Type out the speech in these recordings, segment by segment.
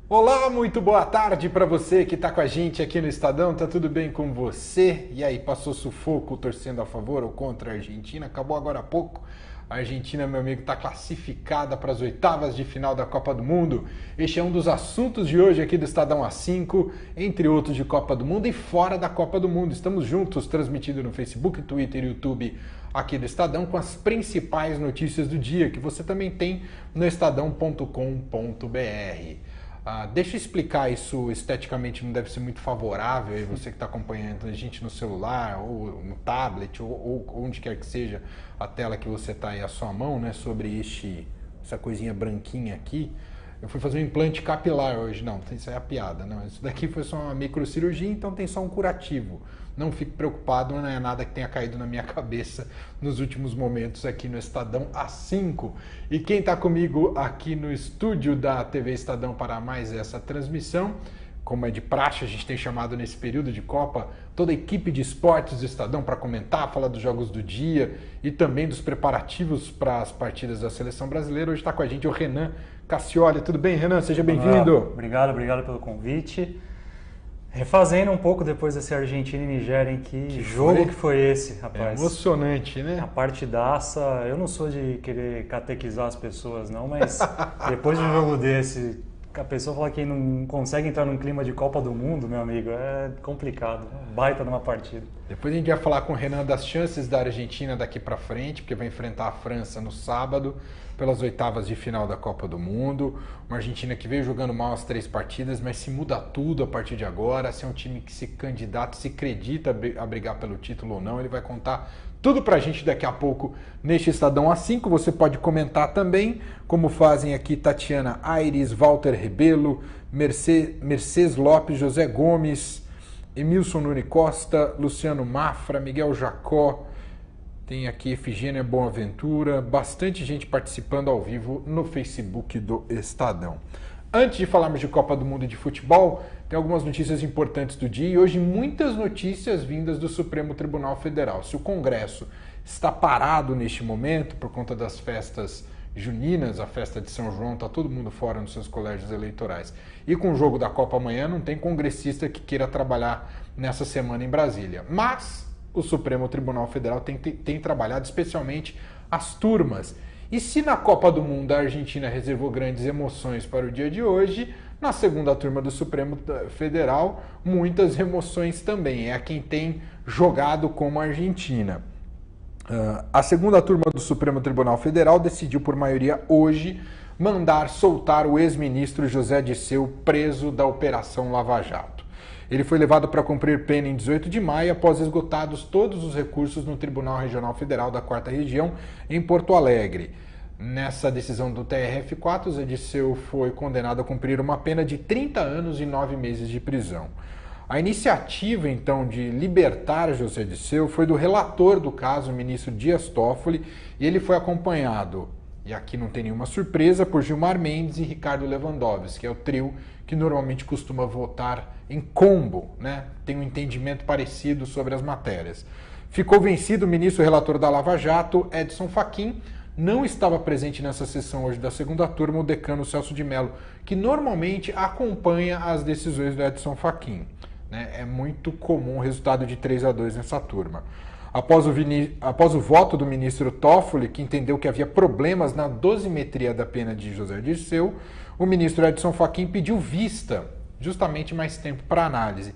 Olá, muito boa tarde para você que está com a gente aqui no Estadão. Tá tudo bem com você? E aí, passou sufoco torcendo a favor ou contra a Argentina? Acabou agora há pouco. A Argentina, meu amigo, está classificada para as oitavas de final da Copa do Mundo. Este é um dos assuntos de hoje aqui do Estadão A5, entre outros de Copa do Mundo e fora da Copa do Mundo. Estamos juntos, transmitido no Facebook, Twitter e YouTube aqui do Estadão, com as principais notícias do dia, que você também tem no estadão.com.br. Deixa eu explicar, isso esteticamente não deve ser muito favorável, aí você que está acompanhando a gente no celular, ou no tablet, ou onde quer que seja a tela que você está aí à sua mão, né, sobre essa coisinha branquinha aqui. Eu fui fazer um implante capilar hoje, não, isso é a piada, não, isso daqui foi só uma microcirurgia, então tem só um curativo. Não fique preocupado, não é nada que tenha caído na minha cabeça nos últimos momentos aqui no Estadão A5. E quem está comigo aqui no estúdio da TV Estadão para mais essa transmissão, como é de praxe, a gente tem chamado nesse período de Copa toda a equipe de esportes do Estadão para comentar, falar dos jogos do dia e também dos preparativos para as partidas da Seleção Brasileira. Hoje está com a gente o Renan Cassioli. Tudo bem, Renan? Seja bem-vindo. Obrigado pelo convite. Refazendo um pouco depois desse Argentina e Nigéria, hein? Que jogo que foi esse, rapaz? É emocionante, né? A partidaça, eu não sou de querer catequizar as pessoas, não, mas depois de um jogo desse, a pessoa fala que não consegue entrar num clima de Copa do Mundo, meu amigo, é complicado, baita numa partida. Depois a gente vai falar com o Renan das chances da Argentina daqui para frente, porque vai enfrentar a França no sábado, pelas oitavas de final da Copa do Mundo. Uma Argentina que veio jogando mal as 3 partidas, mas se muda tudo a partir de agora. Se é um time que se candidata, se acredita a brigar pelo título ou não, ele vai contar tudo pra gente daqui a pouco neste Estadão A5. Você pode comentar também, como fazem aqui Tatiana Aires, Walter Rebelo, Mercedes Lopes, José Gomes, Emilson Nuni Costa, Luciano Mafra, Miguel Jacó, tem aqui Efigênia Boaventura, bastante gente participando ao vivo no Facebook do Estadão. Antes de falarmos de Copa do Mundo e de futebol, tem algumas notícias importantes do dia e hoje muitas notícias vindas do Supremo Tribunal Federal. Se o Congresso está parado neste momento por conta das festas juninas, a festa de São João, está todo mundo fora nos seus colégios eleitorais. E com o jogo da Copa amanhã, não tem congressista que queira trabalhar nessa semana em Brasília. Mas o Supremo Tribunal Federal tem trabalhado especialmente as turmas. E se na Copa do Mundo a Argentina reservou grandes emoções para o dia de hoje, na segunda turma do Supremo Federal, muitas emoções também. É a quem tem jogado como a Argentina. A segunda turma do Supremo Tribunal Federal decidiu por maioria hoje mandar soltar o ex-ministro José Dirceu, preso da Operação Lava Jato. Ele foi levado para cumprir pena em 18 de maio, após esgotados todos os recursos no Tribunal Regional Federal da 4ª Região, em Porto Alegre. Nessa decisão do TRF4, Zé Dirceu foi condenado a cumprir uma pena de 30 anos e 9 meses de prisão. A iniciativa, então, de libertar José Dirceu foi do relator do caso, o ministro Dias Toffoli, e ele foi acompanhado, e aqui não tem nenhuma surpresa, por Gilmar Mendes e Ricardo Lewandowski, que é o trio que normalmente costuma votar em combo, né? Tem um entendimento parecido sobre as matérias. Ficou vencido o ministro relator da Lava Jato, Edson Fachin. Não estava presente nessa sessão hoje da segunda turma o decano Celso de Mello, que normalmente acompanha as decisões do Edson Fachin, né? É muito comum o resultado de 3-2 nessa turma. Após o voto do ministro Toffoli, que entendeu que havia problemas na dosimetria da pena de José Dirceu, o ministro Edson Fachin pediu vista, justamente mais tempo para análise.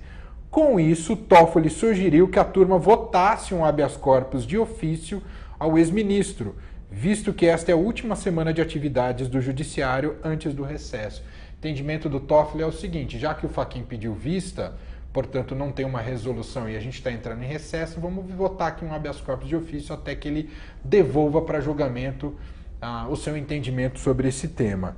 Com isso, Toffoli sugeriu que a turma votasse um habeas corpus de ofício ao ex-ministro, visto que esta é a última semana de atividades do judiciário antes do recesso. O entendimento do Toffoli é o seguinte: já que o Fachin pediu vista, portanto não tem uma resolução e a gente está entrando em recesso, vamos votar aqui um habeas corpus de ofício até que ele devolva para julgamento o seu entendimento sobre esse tema.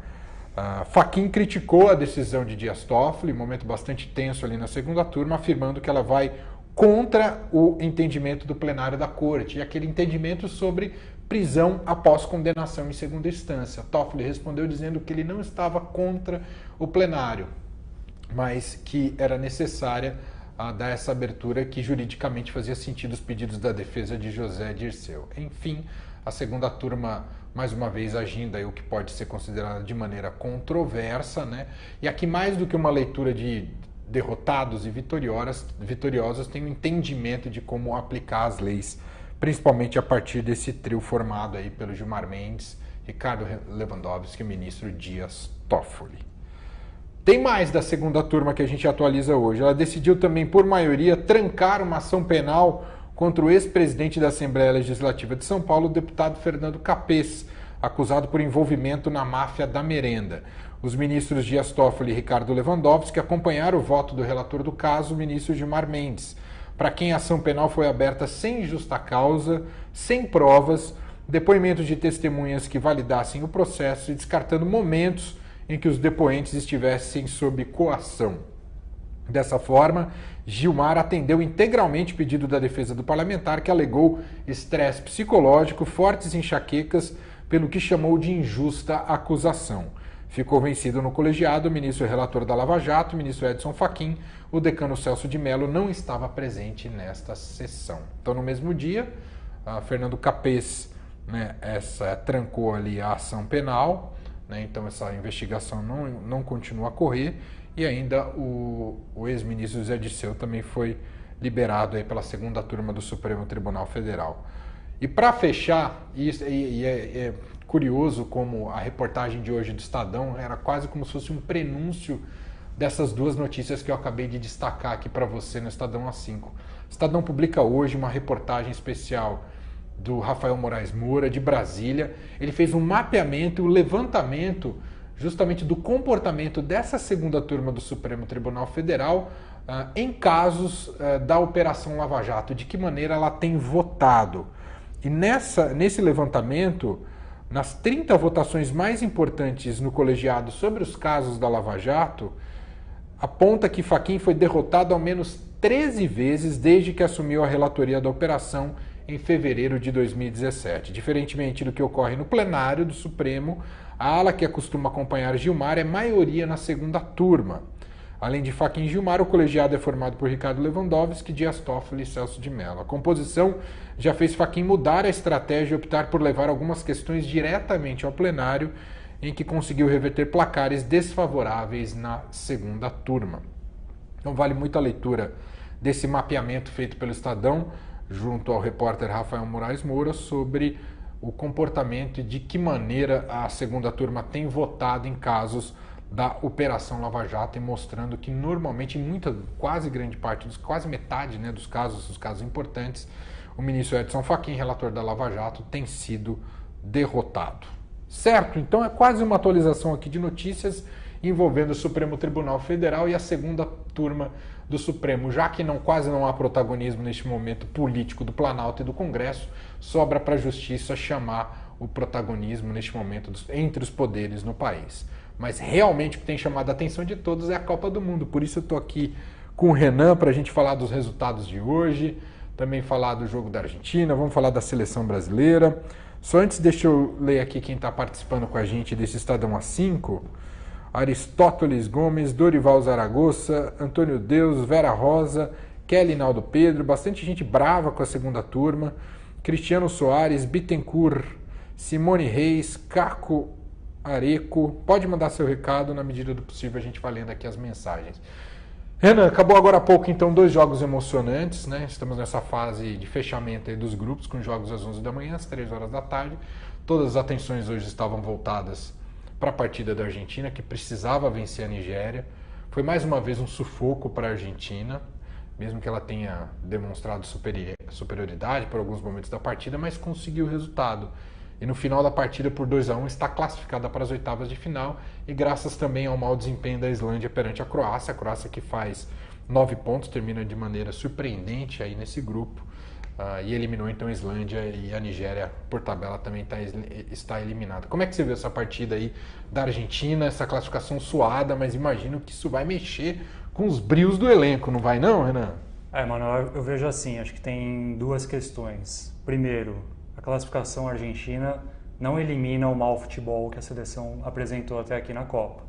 Fachin criticou a decisão de Dias Toffoli, momento bastante tenso ali na segunda turma, afirmando que ela vai contra o entendimento do plenário da corte, e aquele entendimento sobre prisão após condenação em segunda instância. Toffoli respondeu dizendo que ele não estava contra o plenário, mas que era necessária dar essa abertura, que juridicamente fazia sentido os pedidos da defesa de José Dirceu. Enfim, a segunda turma mais uma vez agindo aí o que pode ser considerado de maneira controversa, né? E aqui mais do que uma leitura de derrotados e vitoriosos, tem um entendimento de como aplicar as leis, principalmente a partir desse trio formado aí pelo Gilmar Mendes, Ricardo Lewandowski e o ministro Dias Toffoli. Tem mais da segunda turma que a gente atualiza hoje. Ela decidiu também, por maioria, trancar uma ação penal contra o ex-presidente da Assembleia Legislativa de São Paulo, o deputado Fernando Capês, acusado por envolvimento na máfia da merenda. Os ministros Dias Toffoli e Ricardo Lewandowski acompanharam o voto do relator do caso, o ministro Gilmar Mendes, para quem a ação penal foi aberta sem justa causa, sem provas, depoimentos de testemunhas que validassem o processo e descartando momentos em que os depoentes estivessem sob coação. Dessa forma, Gilmar atendeu integralmente o pedido da defesa do parlamentar, que alegou estresse psicológico, fortes enxaquecas, pelo que chamou de injusta acusação. Ficou vencido no colegiado o ministro relator da Lava Jato, o ministro Edson Fachin. O decano Celso de Mello não estava presente nesta sessão. Então, no mesmo dia, Fernando Capês, né, trancou ali a ação penal, né, então essa investigação não continua a correr. E ainda o ex-ministro José Dirceu também foi liberado aí pela segunda turma do Supremo Tribunal Federal. E para fechar, é curioso como a reportagem de hoje do Estadão era quase como se fosse um prenúncio dessas duas notícias que eu acabei de destacar aqui para você no Estadão A5. O Estadão publica hoje uma reportagem especial do Rafael Moraes Moura, de Brasília. Ele fez um mapeamento, um levantamento justamente do comportamento dessa segunda turma do Supremo Tribunal Federal em casos da Operação Lava Jato, de que maneira ela tem votado. E nesse levantamento, nas 30 votações mais importantes no colegiado sobre os casos da Lava Jato, aponta que Fachin foi derrotado ao menos 13 vezes desde que assumiu a relatoria da operação em fevereiro de 2017. Diferentemente do que ocorre no plenário do Supremo, a ala que costuma acompanhar Gilmar é maioria na segunda turma. Além de Fachin e Gilmar, o colegiado é formado por Ricardo Lewandowski, Dias Toffoli e Celso de Mello. A composição já fez Fachin mudar a estratégia e optar por levar algumas questões diretamente ao plenário, em que conseguiu reverter placares desfavoráveis na segunda turma. Então vale muito a leitura desse mapeamento feito pelo Estadão, junto ao repórter Rafael Moraes Moura, sobre o comportamento e de que maneira a segunda turma tem votado em casos da Operação Lava Jato, e mostrando que normalmente, quase grande parte, quase metade, né, dos casos importantes, o ministro Edson Fachin, relator da Lava Jato, tem sido derrotado. Certo? Então é quase uma atualização aqui de notícias envolvendo o Supremo Tribunal Federal e a segunda turma do Supremo. Já que quase não há protagonismo neste momento político do Planalto e do Congresso, sobra para a Justiça chamar o protagonismo neste momento entre os poderes no país. Mas realmente o que tem chamado a atenção de todos é a Copa do Mundo. Por isso eu estou aqui com o Renan para a gente falar dos resultados de hoje, também falar do jogo da Argentina, vamos falar da seleção brasileira. Só antes, deixa eu ler aqui quem está participando com a gente desse Estadão A5. Aristóteles Gomes, Dorival Zaragoza, Antônio Deus, Vera Rosa, Kelly Naldo Pedro, bastante gente brava com a segunda turma, Cristiano Soares, Bittencourt, Simone Reis, Caco Areco. Pode mandar seu recado, na medida do possível a gente vai lendo aqui as mensagens. Renan, acabou agora há pouco então 2 jogos emocionantes, né? Estamos nessa fase de fechamento aí dos grupos, com jogos às 11 da manhã, às 3 horas da tarde. Todas as atenções hoje estavam voltadas para a partida da Argentina, que precisava vencer a Nigéria. Foi mais uma vez um sufoco para a Argentina, mesmo que ela tenha demonstrado superioridade por alguns momentos da partida, mas conseguiu o resultado. E no final da partida, por 2-1, está classificada para as oitavas de final, e graças também ao mau desempenho da Islândia perante a Croácia que faz 9 pontos, termina de maneira surpreendente aí nesse grupo, e eliminou então a Islândia, e a Nigéria, por tabela, também está eliminada. Como é que você vê essa partida aí da Argentina, essa classificação suada, mas imagino que isso vai mexer com os brios do elenco, não vai não, Renan? Mano, eu vejo assim, acho que tem 2 questões. Primeiro, a classificação argentina não elimina o mau futebol que a seleção apresentou até aqui na Copa.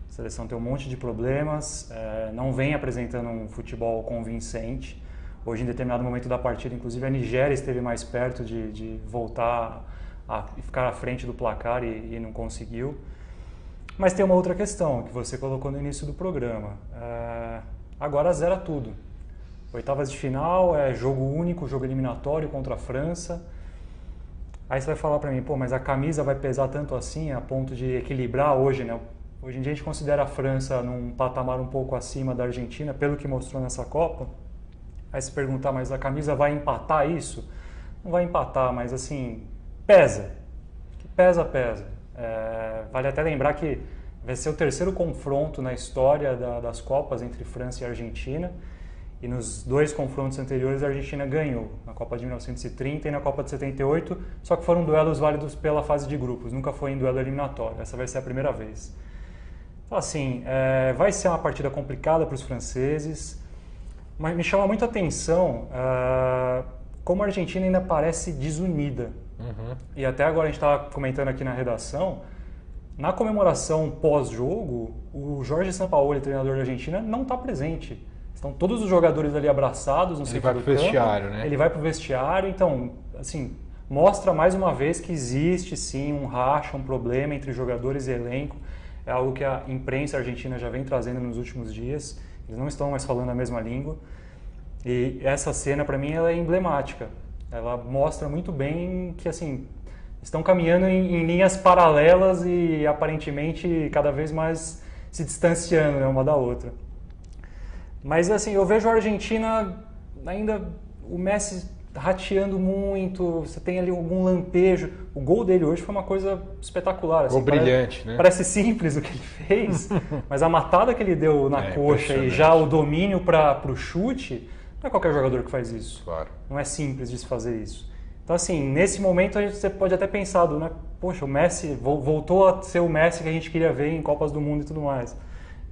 A seleção tem um monte de problemas, não vem apresentando um futebol convincente. Hoje, em determinado momento da partida, inclusive a Nigéria esteve mais perto de voltar ficar à frente do placar e não conseguiu. Mas tem uma outra questão que você colocou no início do programa. Agora zera tudo. Oitavas de final é jogo único, jogo eliminatório contra a França. Aí você vai falar para mim, pô, mas a camisa vai pesar tanto assim a ponto de equilibrar hoje, né? Hoje em dia a gente considera a França num patamar um pouco acima da Argentina, pelo que mostrou nessa Copa. Aí se perguntar, mas a camisa vai empatar isso? Não vai empatar, mas assim, pesa. Pesa. Vale até lembrar que vai ser o terceiro confronto na história das Copas entre França e Argentina. E nos 2 confrontos anteriores a Argentina ganhou, na Copa de 1930 e na Copa de 78, só que foram duelos válidos pela fase de grupos, nunca foi em duelo eliminatório, essa vai ser a primeira vez. Então assim, vai ser uma partida complicada para os franceses, mas me chama muito a atenção como a Argentina ainda parece desunida. Uhum. E até agora a gente estava comentando aqui na redação, na comemoração pós-jogo, o Jorge Sampaoli, treinador da Argentina, não está presente. Estão todos os jogadores ali abraçados no centro do campo. Ele vai pro vestiário, né? Ele vai pro vestiário, então, assim, mostra mais uma vez que existe sim um racha, um problema entre jogadores e elenco. É algo que a imprensa argentina já vem trazendo nos últimos dias. Eles não estão mais falando a mesma língua. E essa cena, para mim, ela é emblemática. Ela mostra muito bem que, assim, estão caminhando em linhas paralelas e aparentemente cada vez mais se distanciando, né, uma da outra. Mas assim, eu vejo a Argentina ainda, o Messi rateando muito, você tem ali algum lampejo. O gol dele hoje foi uma coisa espetacular. Assim, gol brilhante, né? Parece simples o que ele fez, mas a matada que ele deu na coxa e já o domínio para o chute, não é qualquer jogador que faz isso. Claro. Não é simples de se fazer isso. Então assim, nesse momento você pode até pensar, né? Poxa, o Messi voltou a ser o Messi que a gente queria ver em Copas do Mundo e tudo mais.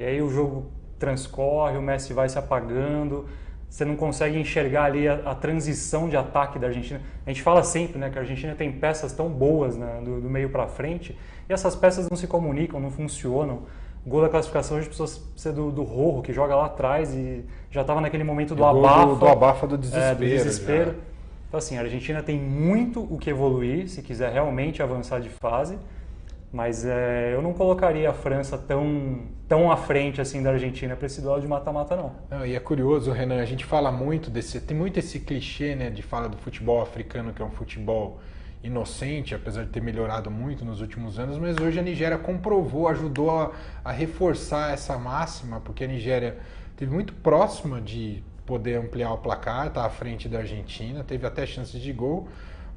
E aí o jogo transcorre, o Messi vai se apagando, você não consegue enxergar ali a transição de ataque da Argentina. A gente fala sempre, né, que a Argentina tem peças tão boas, né, do meio para frente, e essas peças não se comunicam, não funcionam. O gol da classificação hoje precisa ser do Rojo, que joga lá atrás e já estava naquele momento do abafa. Do abafa do desespero. Do desespero. Então assim, a Argentina tem muito o que evoluir, se quiser realmente avançar de fase. Mas eu não colocaria a França tão à frente assim da Argentina para esse duelo de mata-mata, não. E é curioso, Renan, a gente fala muito tem muito esse clichê, né, de falar do futebol africano, que é um futebol inocente, apesar de ter melhorado muito nos últimos anos, mas hoje a Nigéria comprovou, ajudou a reforçar essa máxima, porque a Nigéria esteve muito próxima de poder ampliar o placar, tá à frente da Argentina, teve até chances de gol,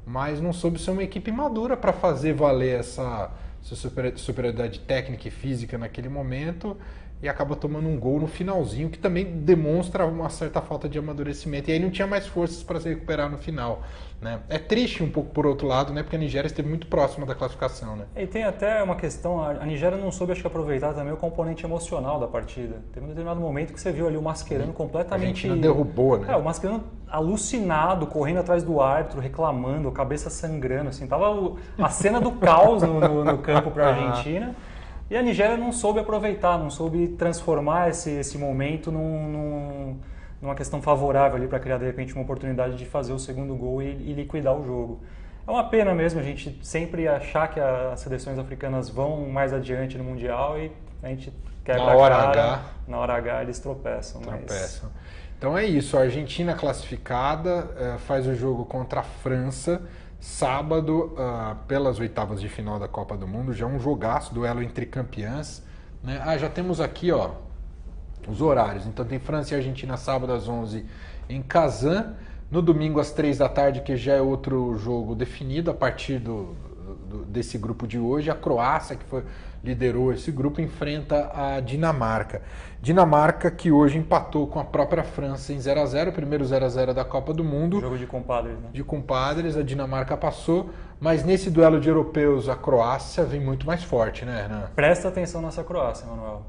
mas não soube ser uma equipe madura para fazer valer essa superioridade técnica e física naquele momento e acaba tomando um gol no finalzinho, que também demonstra uma certa falta de amadurecimento, e aí não tinha mais forças para se recuperar no final, né? É triste um pouco por outro lado, né, porque a Nigéria esteve muito próxima da classificação, né? E tem até uma questão, a Nigéria não soube, acho que, aproveitar também o componente emocional da partida. Teve um determinado momento que você viu ali o Mascherano completamente... A Argentina derrubou, né? O Mascherano alucinado, correndo atrás do árbitro, reclamando, cabeça sangrando, assim, tava a cena do caos no campo para a Argentina. E a Nigéria não soube aproveitar, não soube transformar esse momento numa questão favorável ali para criar, de repente, uma oportunidade de fazer o segundo gol e liquidar o jogo. É uma pena mesmo a gente sempre achar que as seleções africanas vão mais adiante no Mundial e a gente quebra a cara. Na hora H eles tropeçam. Então é isso, a Argentina classificada faz o jogo contra a França sábado, pelas oitavas de final da Copa do Mundo, já um jogaço, duelo entre campeãs, né? Já temos aqui, ó, os horários. Então tem França e Argentina sábado às 11 em Kazan, no domingo às 3 da tarde, que já é outro jogo definido a partir desse grupo de hoje. A Croácia, que liderou esse grupo, enfrenta a Dinamarca. Dinamarca que hoje empatou com a própria França em 0-0, o primeiro 0-0 da Copa do Mundo. Jogo de compadres, né? De compadres, a Dinamarca passou, mas nesse duelo de europeus a Croácia vem muito mais forte, né, Renan? Presta atenção nessa Croácia, Manuel.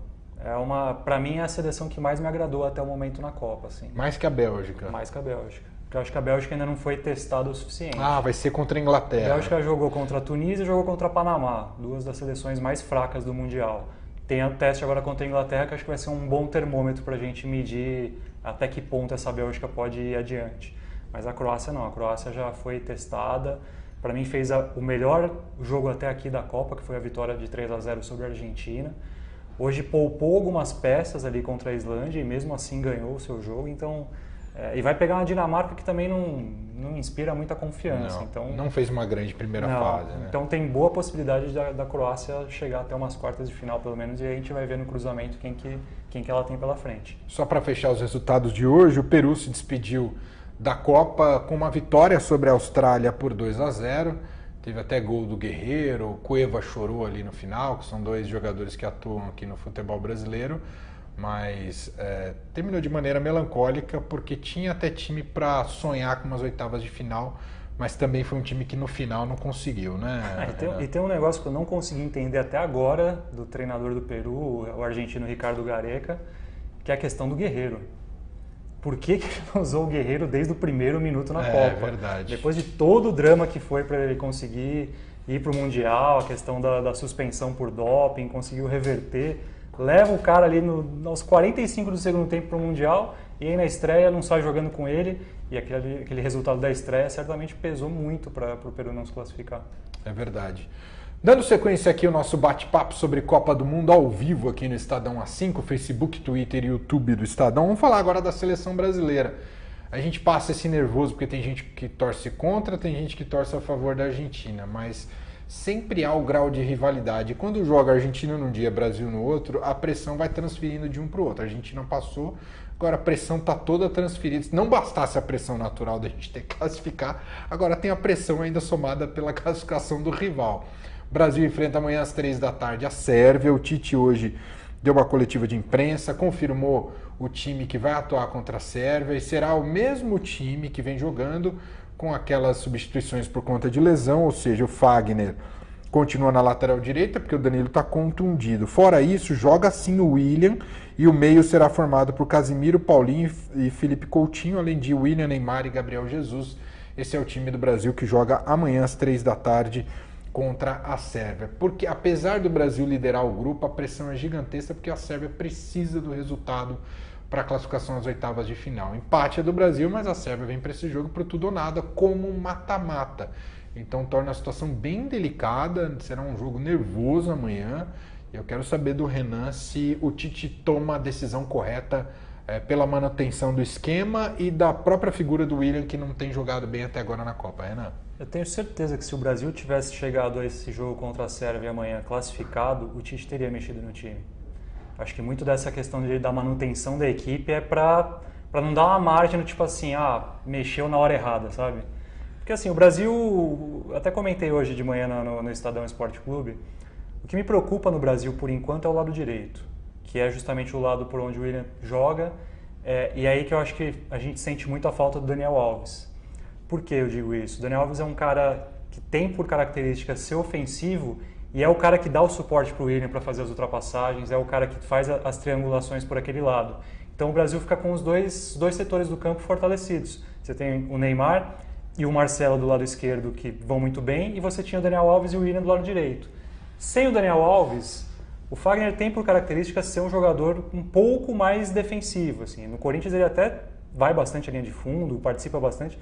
Para mim é a seleção que mais me agradou até o momento na Copa, assim. Mais que a Bélgica? Mais que a Bélgica. Porque eu acho que a Bélgica ainda não foi testada o suficiente. Vai ser contra a Inglaterra. A Bélgica jogou contra a Tunísia e jogou contra a Panamá, duas das seleções mais fracas do Mundial. Tem o teste agora contra a Inglaterra, que acho que vai ser um bom termômetro para a gente medir até que ponto essa Bélgica pode ir adiante. Mas a Croácia não, a Croácia já foi testada, Para mim fez o melhor jogo até aqui da Copa, que foi a vitória de 3-0 sobre a Argentina. Hoje poupou algumas peças ali contra a Islândia e mesmo assim ganhou o seu jogo. Então, e vai pegar uma Dinamarca que também não inspira muita confiança. Não fez uma grande primeira fase. Né? Então tem boa possibilidade da Croácia chegar até umas quartas de final pelo menos, e aí a gente vai ver no cruzamento quem que ela tem pela frente. Só para fechar os resultados de hoje, o Peru se despediu da Copa com uma vitória sobre a Austrália por 2-0. Teve até gol do Guerreiro, o Cueva chorou ali no final, que são 2 jogadores que atuam aqui no futebol brasileiro, mas terminou de maneira melancólica porque tinha até time para sonhar com umas oitavas de final, mas também foi um time que no final não conseguiu, né? E tem um negócio que eu não consegui entender até agora do treinador do Peru, o argentino Ricardo Gareca, que é a questão do Guerreiro. Por que ele não usou o Guerreiro desde o primeiro minuto na Copa? É verdade. Depois de todo o drama que foi para ele conseguir ir para o Mundial, a questão da suspensão por doping, conseguiu reverter, leva o cara ali aos 45 do segundo tempo para o Mundial e aí na estreia não sai jogando com ele, e aquele resultado da estreia certamente pesou muito para o Peru não se classificar. É verdade. Dando sequência aqui ao nosso bate-papo sobre Copa do Mundo ao vivo aqui no Estadão A5, Facebook, Twitter e YouTube do Estadão. Vamos falar agora da seleção brasileira. A gente passa esse nervoso porque tem gente que torce contra, tem gente que torce a favor da Argentina, mas sempre há o grau de rivalidade. Quando joga a Argentina num dia, Brasil no outro, a pressão vai transferindo de um para o outro. A Argentina passou, agora a pressão está toda transferida. Se não bastasse a pressão natural da gente ter que classificar, agora tem a pressão ainda somada pela classificação do rival. O Brasil enfrenta amanhã às 3 da tarde a Sérvia. O Tite hoje deu uma coletiva de imprensa, confirmou o time que vai atuar contra a Sérvia e será o mesmo time que vem jogando com aquelas substituições por conta de lesão, ou seja, o Fagner continua na lateral direita porque o Danilo está contundido. Fora isso, joga sim o William e o meio será formado por Casimiro, Paulinho e Felipe Coutinho, além de William, Neymar e Gabriel Jesus. Esse é o time do Brasil que joga amanhã às 3 da tarde contra a Sérvia. Porque apesar do Brasil liderar o grupo, a pressão é gigantesca porque a Sérvia precisa do resultado para a classificação às oitavas de final. Empate é do Brasil, mas a Sérvia vem para esse jogo para tudo ou nada, como um mata-mata. Então torna a situação bem delicada, será um jogo nervoso amanhã. Eu quero saber do Renan se o Tite toma a decisão correta pela manutenção do esquema e da própria figura do William, que não tem jogado bem até agora na Copa. Renan? Eu tenho certeza que se o Brasil tivesse chegado a esse jogo contra a Sérvia amanhã classificado, o Tite teria mexido no time. Acho que muito dessa questão da manutenção da equipe é para não dar uma margem, tipo assim, mexeu na hora errada, sabe? Porque assim, o Brasil, até comentei hoje de manhã no Estadão Esporte Clube, o que me preocupa no Brasil por enquanto é o lado direito, que é justamente o lado por onde o William joga, e aí que eu acho que a gente sente muito a falta do Daniel Alves. Por que eu digo isso? O Daniel Alves é um cara que tem por característica ser ofensivo e é o cara que dá o suporte para o William para fazer as ultrapassagens, é o cara que faz as triangulações por aquele lado. Então o Brasil fica com os dois setores do campo fortalecidos. Você tem o Neymar e o Marcelo do lado esquerdo que vão muito bem, e você tinha o Daniel Alves e o William do lado direito. Sem o Daniel Alves, o Fagner tem por característica ser um jogador um pouco mais defensivo. Assim. No Corinthians ele até vai bastante à linha de fundo, participa bastante.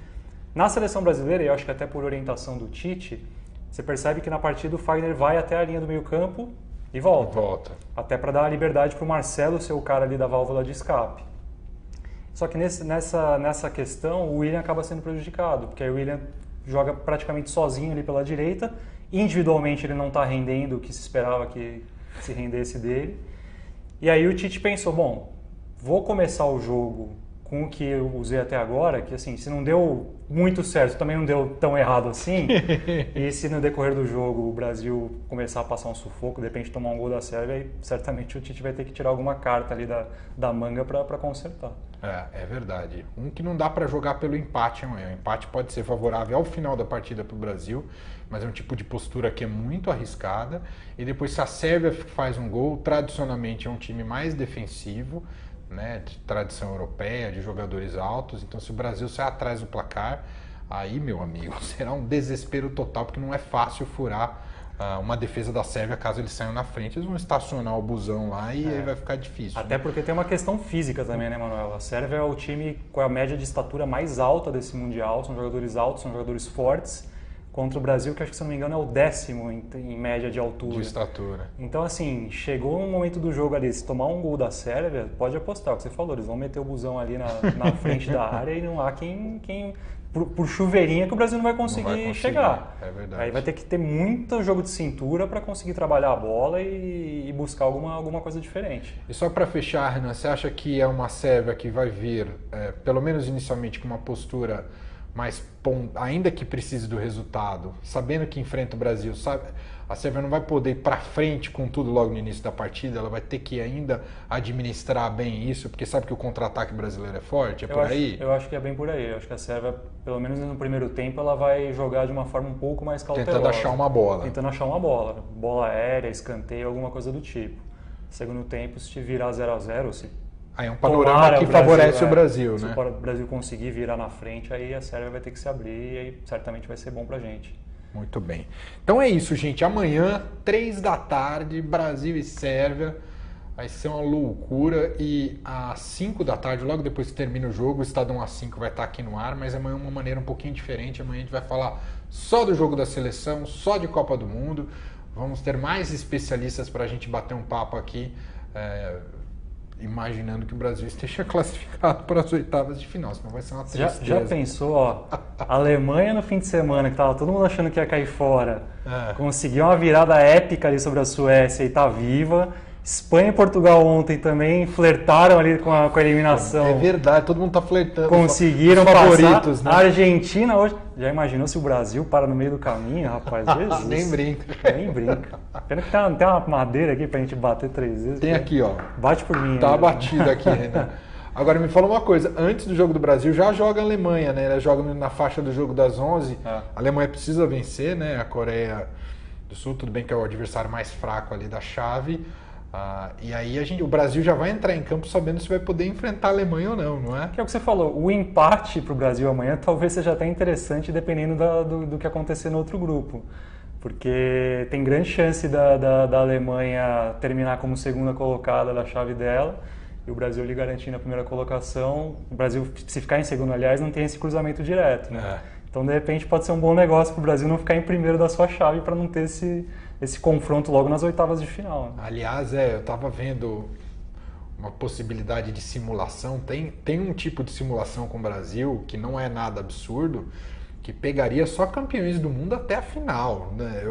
Na seleção brasileira, e eu acho que até por orientação do Tite, você percebe que na partida o Fagner vai até a linha do meio campo e volta. Até para dar a liberdade para o Marcelo ser o cara ali da válvula de escape. Só que nessa questão o William acaba sendo prejudicado, porque aí o William joga praticamente sozinho ali pela direita, individualmente ele não está rendendo o que se esperava que se rendesse dele. E aí o Tite pensou, bom, vou começar o jogo com o que eu usei até agora, que assim, se não deu muito certo, também não deu tão errado assim, e se no decorrer do jogo o Brasil começar a passar um sufoco, de repente tomar um gol da Sérvia, aí certamente o Tite vai ter que tirar alguma carta ali da manga para consertar. É verdade. Um que não dá para jogar pelo empate amanhã. O empate pode ser favorável ao final da partida para o Brasil, mas é um tipo de postura que é muito arriscada. E depois, se a Sérvia faz um gol, tradicionalmente é um time mais defensivo, né, de tradição europeia, de jogadores altos. Então, se o Brasil sair atrás do placar, aí, meu amigo, será um desespero total, porque não é fácil furar uma defesa da Sérvia caso eles saiam na frente. Eles vão estacionar o busão lá e aí vai ficar difícil. Até porque tem uma questão física também, né, Manuel? A Sérvia é o time com a média de estatura mais alta desse Mundial. São jogadores altos, são jogadores fortes, contra o Brasil, que acho que, se não me engano, é o 10º em média de altura. De estatura. Então, assim, chegou um momento do jogo ali, se tomar um gol da Sérvia, pode apostar, o que você falou, eles vão meter o busão ali na frente da área e não há quem por chuveirinha que o Brasil não vai conseguir chegar. É verdade. Aí vai ter que ter muito jogo de cintura para conseguir trabalhar a bola e buscar alguma coisa diferente. E só para fechar, Renan, você acha que é uma Sérvia que vai vir, pelo menos inicialmente, com uma postura mais ainda que precise do resultado, sabendo que enfrenta o Brasil, sabe? A Sérvia não vai poder ir para frente com tudo logo no início da partida, ela vai ter que ainda administrar bem isso, porque sabe que o contra-ataque brasileiro é forte, aí? Eu acho que é bem por aí. Eu acho que a Sérvia, pelo menos no primeiro tempo, ela vai jogar de uma forma um pouco mais cautelosa. Tentando achar uma bola. Bola aérea, escanteio, alguma coisa do tipo. Segundo tempo, se virar 0-0, se aí é um panorama que favorece o Brasil, né? Se o Brasil conseguir virar na frente, aí a Sérvia vai ter que se abrir e aí certamente vai ser bom pra gente. Muito bem. Então é isso, gente. Amanhã, 3 da tarde, Brasil e Sérvia. Vai ser uma loucura. E às 5 da tarde, logo depois que termina o jogo, o Estadão A5 vai estar aqui no ar, mas amanhã é uma maneira um pouquinho diferente. Amanhã a gente vai falar só do jogo da seleção, só de Copa do Mundo. Vamos ter mais especialistas para a gente bater um papo aqui, imaginando que o Brasil esteja classificado para as oitavas de final, senão vai ser uma tristeza. Já pensou, ó, a Alemanha no fim de semana, que tava todo mundo achando que ia cair fora, conseguiu uma virada épica ali sobre a Suécia e tá viva. Espanha e Portugal ontem também flertaram ali com a eliminação. É verdade, todo mundo tá flertando. Conseguiram favoritos, passar. Né? A Argentina hoje... Já imaginou se o Brasil para no meio do caminho, rapaz? Jesus. Nem brinca. Nem brinca. Pena que tem uma madeira aqui pra gente bater 3 vezes. Tem aqui, ó. Bate por mim. Tá batido aqui, Renan. Agora me fala uma coisa, antes do jogo do Brasil já joga a Alemanha, né? Ela joga na faixa do jogo das 11. A Alemanha precisa vencer, né? A Coreia do Sul, tudo bem que é o adversário mais fraco ali da chave. E aí o Brasil já vai entrar em campo sabendo se vai poder enfrentar a Alemanha ou não é? Que é o que você falou, o empate para o Brasil amanhã talvez seja até interessante dependendo do que acontecer no outro grupo. Porque tem grande chance da Alemanha terminar como segunda colocada da chave dela e o Brasil lhe garantindo a primeira colocação. O Brasil, se ficar em segundo, aliás, não tem esse cruzamento direto, né? Então, de repente, pode ser um bom negócio para o Brasil não ficar em primeiro da sua chave para não ter esse confronto logo nas oitavas de final. Aliás, eu estava vendo uma possibilidade de simulação. Tem um tipo de simulação com o Brasil que não é nada absurdo, que pegaria só campeões do mundo até a final, né?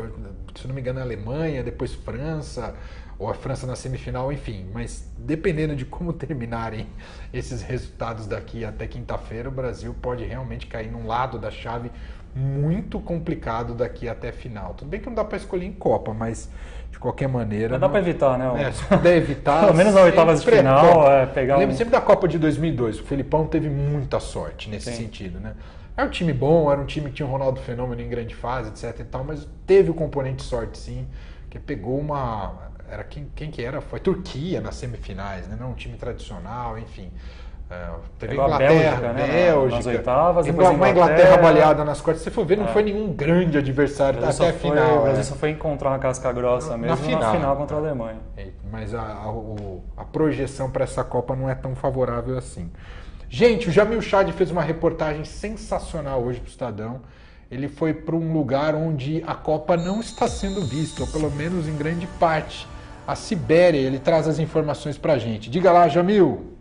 Se não me engano, a Alemanha, depois França, ou a França na semifinal, enfim. Mas dependendo de como terminarem esses resultados daqui até quinta-feira, o Brasil pode realmente cair num lado da chave muito complicado daqui até a final. Tudo bem que não dá para escolher em Copa, mas de qualquer maneira... Mas dá para evitar, né? Se puder evitar... Pelo menos na oitavas de final, pegar lembro sempre da Copa de 2002, o Felipão teve muita sorte nesse sentido, né? Era um time bom, era um time que tinha o Ronaldo Fenômeno em grande fase, etc e tal, mas teve o componente sorte sim, que pegou era quem que era? Foi Turquia nas semifinais, né? Não um time tradicional, enfim. Teve Inglaterra, Bélgica, nas oitavas, depois uma Inglaterra baleada nas quartas. Se for ver, não foi nenhum grande adversário até a final. O Brasil só foi encontrar uma casca grossa mesmo na final contra a Alemanha. Mas a projeção para essa Copa não é tão favorável assim. Gente, o Jamil Chad fez uma reportagem sensacional hoje para o Estadão. Ele foi para um lugar onde a Copa não está sendo vista, ou pelo menos em grande parte. A Sibéria, ele traz as informações para a gente. Diga lá, Jamil!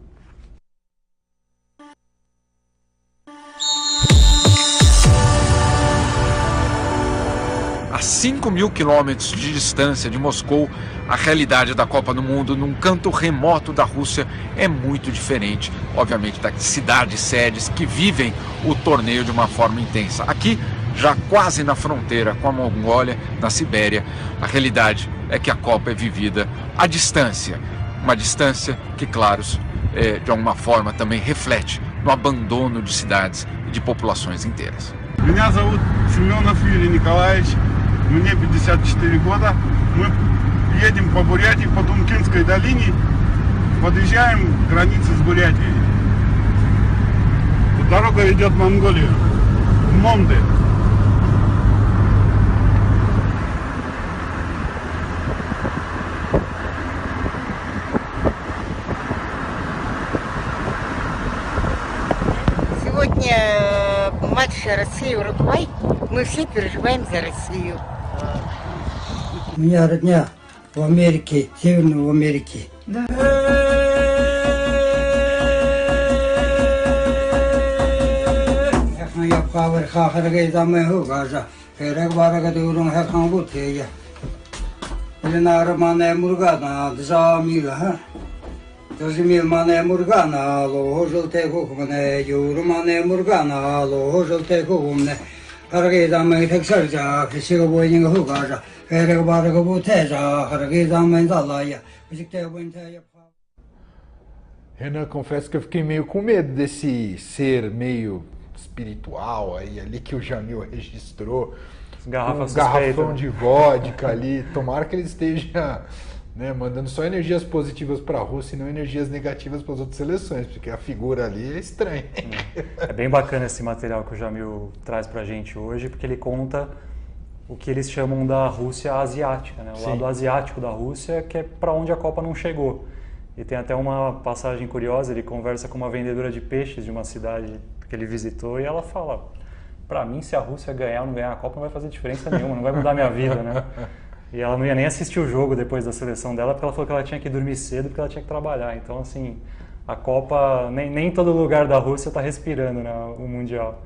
A 5.000 quilômetros de distância de Moscou, a realidade da Copa do Mundo num canto remoto da Rússia é muito diferente, obviamente, das cidades-sedes que vivem o torneio de uma forma intensa. Aqui, já quase na fronteira com a Mongólia, na Sibéria, a realidade é que a Copa é vivida à distância. Uma distância que, claro, de alguma forma também reflete no abandono de cidades e de populações inteiras. Меня зовут Семенов Юрий Николаевич, мне 54 года. Мы едем по Бурятии, по Дункинской долине, подъезжаем к границе с Бурятией. Дорога идет в Монголию, в Монды. Сегодня матч Россия-Уругвай. Мы все переживаем за Россию. У меня родня в Америке, Северной Америке. Да. Я павер хахаргей замеху газа. Хэрэг барага дөрөн хахан бутея. Ленар мане мургана дзамила. Зазимил мане мургана, ложелте кухмане, юру мане мургана, ложелте кухмане. Харгей замех таксар자, 시가 보이는 거 가자. Хэрэг барага бутея, харгей замեն залая. Бизикте бунтая. Renan, confesso que eu fiquei meio com medo desse ser meio espiritual aí, ali que o Jamil registrou. Um garrafão de vodka ali. Tomara que ele esteja, né, mandando só energias positivas para a Rússia e não energias negativas para as outras seleções, porque a figura ali é estranha. É bem bacana esse material que o Jamil traz para a gente hoje, porque ele conta o que eles chamam da Rússia asiática, né? O lado asiático da Rússia, que é para onde a Copa não chegou. E tem até uma passagem curiosa, ele conversa com uma vendedora de peixes de uma cidade que ele visitou e ela fala: para mim, se a Rússia ganhar ou não ganhar a Copa não vai fazer diferença nenhuma, não vai mudar minha vida, né? E ela não ia nem assistir o jogo depois da seleção dela, porque ela falou que ela tinha que dormir cedo, porque ela tinha que trabalhar. Então, assim, a Copa, nem todo lugar da Rússia está respirando, né, o Mundial.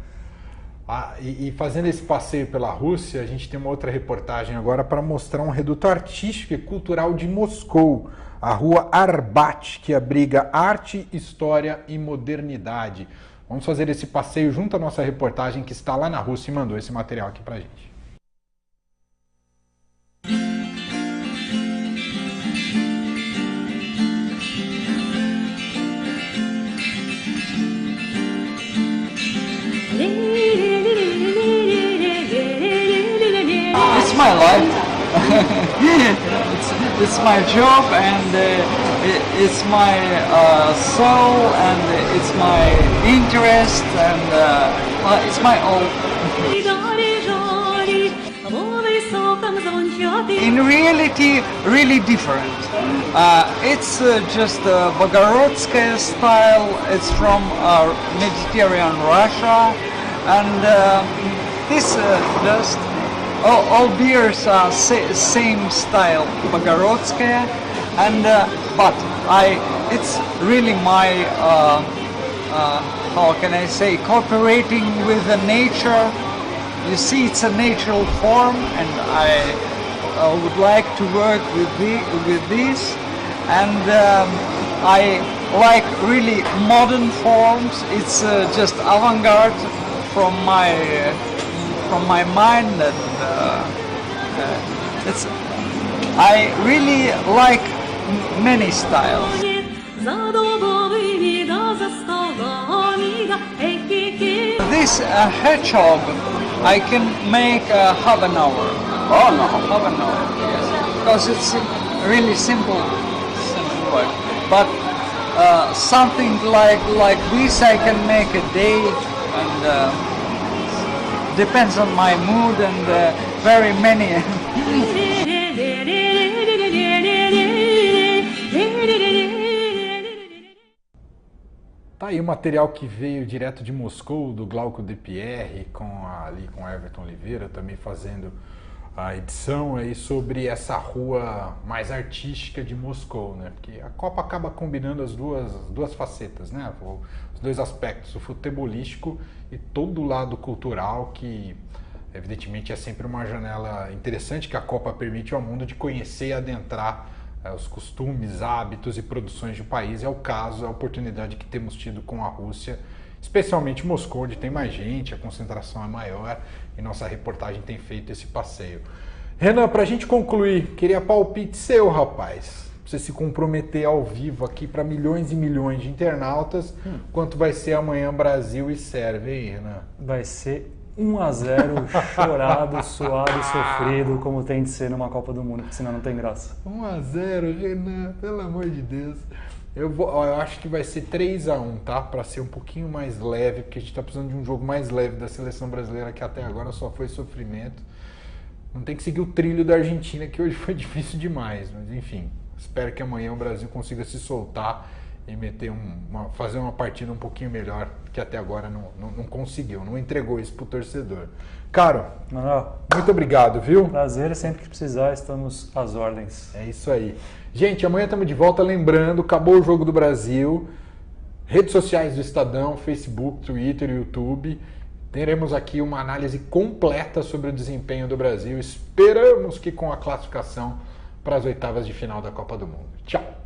E fazendo esse passeio pela Rússia, a gente tem uma outra reportagem agora para mostrar um reduto artístico e cultural de Moscou, a Rua Arbat, que abriga arte, história e modernidade. Vamos fazer esse passeio junto à nossa reportagem que está lá na Rússia e mandou esse material aqui pra gente. It's my life. it's my job, and it's my soul, and it's my interest, and it's my all. In reality, really different. It's just Bogorodskaya style. It's from Mediterranean Russia, and this just all beers are same style, Bogorodskaya, and but it's really my how can I say, cooperating with the nature. You see, it's a natural form, and I would like to work with this, and I like really modern forms. It's just avant-garde from my mind, and it's. I really like many styles. This hedgehog I can make half an hour. Oh no, half an hour. Yes, because it's really simple work. But something like this I can make a day, and depends on my mood, and very many. Tá aí o material que veio direto de Moscou, do Glauco De Pierre, com Everton Oliveira, também fazendo a edição aí sobre essa rua mais artística de Moscou, né? Porque a Copa acaba combinando as duas facetas, né? Os dois aspectos, o futebolístico e todo o lado cultural, que evidentemente é sempre uma janela interessante que a Copa permite ao mundo de conhecer e adentrar os costumes, hábitos e produções do país. É o caso, a oportunidade que temos tido com a Rússia, especialmente Moscou, onde tem mais gente, a concentração é maior, e nossa reportagem tem feito esse passeio. Renan, para a gente concluir, queria palpite seu, rapaz. Você se comprometer ao vivo aqui para milhões e milhões de internautas, quanto vai ser amanhã Brasil e Sérvia, hein, Renan? Vai ser 1-0, chorado, suado e sofrido, como tem de ser numa Copa do Mundo, porque senão não tem graça. 1-0, Renan, pelo amor de Deus. Eu acho que vai ser 3-1, tá? Para ser um pouquinho mais leve, porque a gente tá precisando de um jogo mais leve da seleção brasileira, que até agora só foi sofrimento. Não tem que seguir o trilho da Argentina, que hoje foi difícil demais, mas enfim. Espero que amanhã o Brasil consiga se soltar e fazer uma partida um pouquinho melhor, que até agora não conseguiu, não entregou isso pro torcedor. Caro, Manuel, muito obrigado, viu? prazer, sempre que precisar estamos às ordens. É isso aí. Gente, amanhã estamos de volta, lembrando, acabou o Jogo do Brasil, redes sociais do Estadão, Facebook, Twitter, YouTube, teremos aqui uma análise completa sobre o desempenho do Brasil, esperamos que com a classificação para as oitavas de final da Copa do Mundo. Tchau!